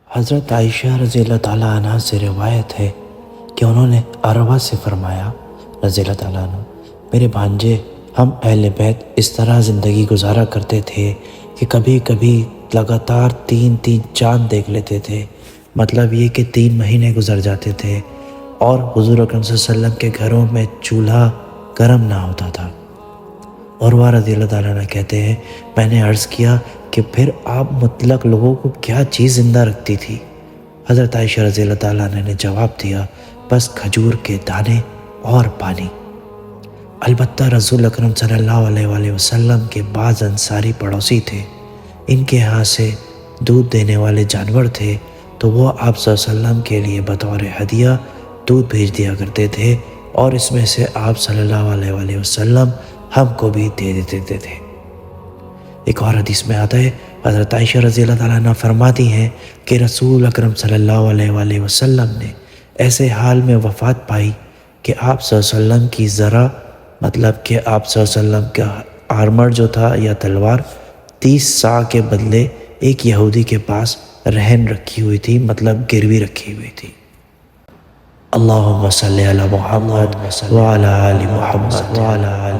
حضرت عائشہ رضی اللہ تعالیٰ عنہ سے روایت ہے کہ انہوں نے عروہ سے فرمایا رضی اللہ تعالیٰ عنہ، میرے بھانجے، ہم اہل بیت اس طرح زندگی گزارا کرتے تھے کہ کبھی کبھی لگاتار 3 چاند دیکھ لیتے تھے، مطلب یہ کہ 3 مہینے گزر جاتے تھے اور حضور اکرم صلی اللہ علیہ وسلم کے گھروں میں چولہا گرم نہ ہوتا تھا۔ عروہ رضی اللہ تعالیٰ عنہ کہتے ہیں، میں نے عرض کیا کہ پھر آپ مطلق لوگوں کو کیا چیز زندہ رکھتی تھی؟ حضرت عائشہ رضی اللہ تعالیٰ عنہ نے جواب دیا، بس کھجور کے دانے اور پانی۔ البتہ رسول اکرم صلی اللہ علیہ وآلہ وسلم کے بعض انصاری پڑوسی تھے، ان کے ہاں سے دودھ دینے والے جانور تھے، تو وہ آپ صلی اللہ علیہ وسلم کے لیے بطور ہدیہ دودھ بھیج دیا کرتے تھے، اور اس میں سے آپ صلی اللہ علیہ وآلہ وسلم ہم کو بھی دے دیتے تھے۔ ایک اور حدیث میں آتا ہے، حضرت عائشہ رضی اللہ تعالیٰ عنہ فرماتی ہیں کہ رسول اکرم صلی اللہ علیہ وآلہ وسلم نے ایسے حال میں وفات پائی کہ آپ صلی اللہ علیہ وسلم کی ذرا، مطلب کہ آپ صلی اللہ علیہ وسلم کا آرمر جو تھا یا تلوار 30 صاع کے بدلے ایک یہودی کے پاس رہن رکھی ہوئی تھی، مطلب گروی رکھی ہوئی تھی۔ اللہم صلی علی محمد وعلی آل محمد وعلی آل